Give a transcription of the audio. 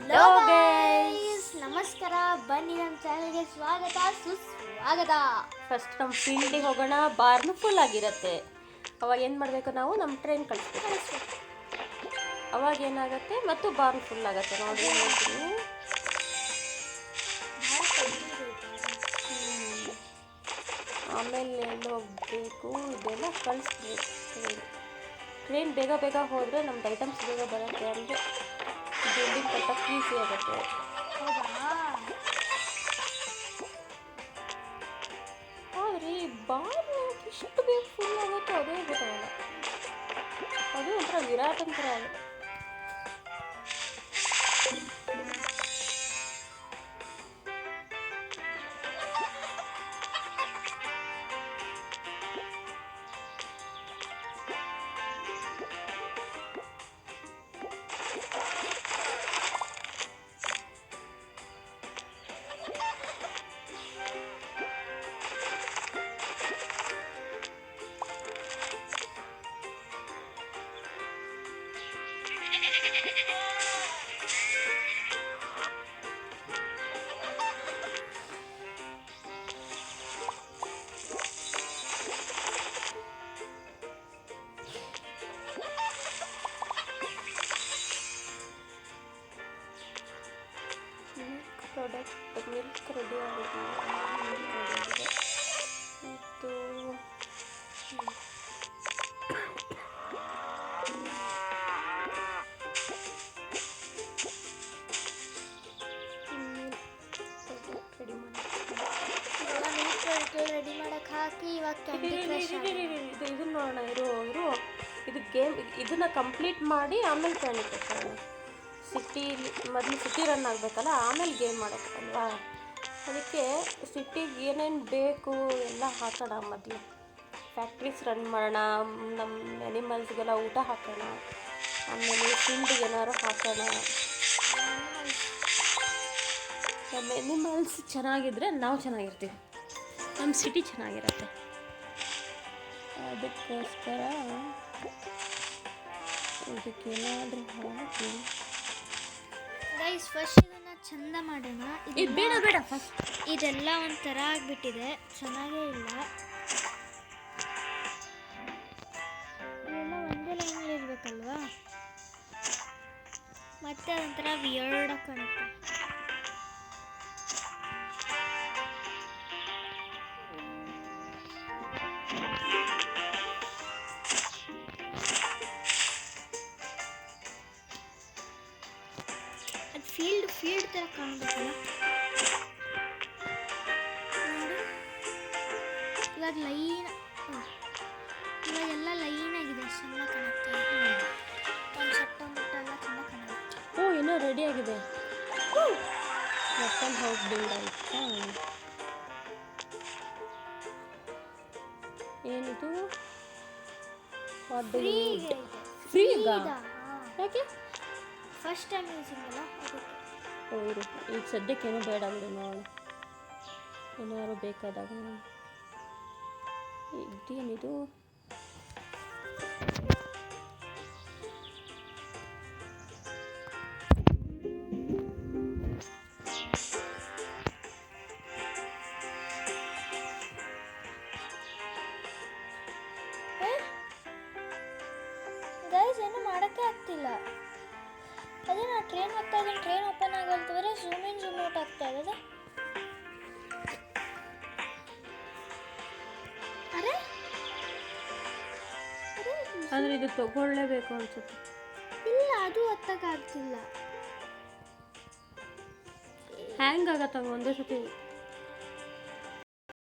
Hello guys, ನಮಸ್ಕಾರ. ಬನ್ನಿ ನಮ್ಮ ಚಾನಲ್ಗೆ ಸ್ವಾಗತ ಸುಸ್ವಾಗತ. ಫಸ್ಟ್ ನಮ್ಮ ಫೀಲ್ಡಿಗೆ ಹೋಗೋಣ. ಬಾರ್ನು ಫುಲ್ ಆಗಿರುತ್ತೆ. ಅವಾಗ ಏನು ಮಾಡಬೇಕು, ನಾವು ನಮ್ಮ ಟ್ರೈನ್ ಕಳಿಸ್ಬೇಕು. ಅವಾಗ ಏನಾಗುತ್ತೆ, ಮತ್ತು ಬಾರ್ನ್ ಫುಲ್ ಆಗುತ್ತೆ. ನೋಡಿ ಹೇಳ್ತೀನಿ. ಆಮೇಲೆ ಎಲ್ಲಿ ಹೋಗಬೇಕು, ಇದೆಲ್ಲ ಕಳಿಸ್ಬೇಕು. ಟ್ರೈನ್ ಬೇಗ ಬೇಗ ಹೋದರೆ ನಮ್ದು ಐಟಮ್ಸ್ ಬೇಗ ಬರುತ್ತೆ. ಅಂದರೆ ಬಿಲ್ಡಿಂಗ್ ಕಟ್ಟಕ್ಕೆ ಈಸಿ ಆಗುತ್ತೆ. ಆದರೆ ಬಾರು ಇಷ್ಟು ಬೇಗ ಫುಲ್ ಆಗುತ್ತೆ, ಅದೇ ಗೊತ್ತಾಗಲ್ಲ. ಅದು ಒಂಥರ ವಿರಾಟನ್ ಥರ ಆಗುತ್ತೆ. ಪ್ರಾಡಕ್ಟ್ ಮಿಲ್ಕ್ ರೆಡಿ ಆಗಿದೆ. ಮತ್ತು ರೆಡಿ ಮಾಡಕ್ಕೆ ಹಾಕಿ ಇವಾಗ ಇದನ್ನ ನೋಡೋಣ. ಇದು ಗೇಮ್, ಇದನ್ನ ಕಂಪ್ಲೀಟ್ ಮಾಡಿ ಆಮೇಲೆ ಕ್ಯಾಂಡಿ ಕ್ರಶ್ ಆಡೋಣ. ಮೊದಲು ಸಿಟಿ ರನ್ ಆಗಬೇಕಲ್ಲ, ಆಮೇಲೆ ಗೇಮ್ ಮಾಡೋಕ್ಕಲ್ವಾ. ಅದಕ್ಕೆ ಸಿಟಿಗೆ ಏನೇನು ಬೇಕು ಎಲ್ಲ ಹಾಕೋಣ. ಮೊದಲು ಫ್ಯಾಕ್ಟ್ರೀಸ್ ರನ್ ಮಾಡೋಣ, ನಮ್ಮ ಎನಿಮಲ್ಸ್ಗೆಲ್ಲ ಊಟ ಹಾಕೋಣ, ಆಮೇಲೆ ಫೀಲ್ಡಿಗೆ ಏನಾದ್ರು ಹಾಕೋಣ. ನಮ್ಮ ಎನಿಮಲ್ಸ್ ಚೆನ್ನಾಗಿದ್ದರೆ ನಾವು ಚೆನ್ನಾಗಿರ್ತೀವಿ, ನಮ್ಮ ಸಿಟಿ ಚೆನ್ನಾಗಿರುತ್ತೆ. ಅದಕ್ಕೋಸ್ಕರ ಇದಕ್ಕೇನಾದರೂ ಹಾಕಿ ಗೈಸ್, ಫಸ್ಟ್ ಇದನ್ನ ಚಂದ ಮಾಡೋಣ. ಇದು ಬೇಡ ಫಸ್ಟ್ ಇದೆಲ್ಲ ಒಂಥರ ಆಗ್ಬಿಟ್ಟಿದೆ, ಚೆನ್ನಾಗೇ ಇಲ್ಲ. ಇದೆಲ್ಲ ಒಂದೇ ಲೈನಲ್ಲಿ ಇರಬೇಕಲ್ವಾ, ಮತ್ತೆ ಅದೊಂಥರ ವಿಯರ್ಡ್ ಕಾಣುತ್ತೆ. ಫೀಲ್ಡ್ ಥರ ಕಾಣಬೇಕಲ್ಲ. ನೋಡಿ, ಇವಾಗೆಲ್ಲ ಲೈನ್ ಆಗಿದೆ, ಚೆನ್ನಾಗಿ ಕಾಣುತ್ತೆ. ಒಂದು ಸಟ್ಟ ಮುಟ್ಟ ಎಲ್ಲ ಚೆನ್ನಾಗಿ ಕಾಣುತ್ತೆ. ಇನ್ನೂ ರೆಡಿ ಆಗಿದೆ. ವೆಪನ್ ಹೌಸ್ ಬಿಲ್ಡ್ ಆಯ್ತಾ? ಏನಿದು? ಫ್ರೀಗಾ? ಯಾಕೆ? ಫಸ್ಟ್ ಟೈಮ್ ಯೂಸಿಂಗ್ ಅಲ್ಲ, ಅದಕ್ಕೆ. ಇರು, ಈಗ ಸದ್ಯಕ್ಕೇನು ಬೇಡ ಬಿಡು, ನೋಡೋಣ ಏನಾದ್ರು ಬೇಕಾದಾಗ. ಇದೇನಿದು? ಗೈಸ್, ಏನು ಮಾಡೋಕ್ಕೆ ಆಗ್ತಿಲ್ಲ. ಅದೇ ನಾ ಟ್ರೈನ್ ಹೋಗ್ತಾ ಇದ್ದೀನಿ, ಟ್ರೈನ್ ಓಪನ್ ಆಗಲ್ತಂದ್ರೆ ಝೂಮ್ ಇನ್ ಝೂಮ್ ಔಟ್ ಆಗ್ತಾ ಇದೆ. ಆದರೆ ಇದು ತಗೊಳ್ಳೇಬೇಕು ಅನ್ಸುತ್ತೆ. ಇಲ್ಲ, ಅದು ಒತ್ತಕ್ಕಾಗ್ತಿಲ್ಲ. ಹ್ಯಾಂಗ್ ಆಗತ್ತಂಗ ಒಂದೇ ಸತಿ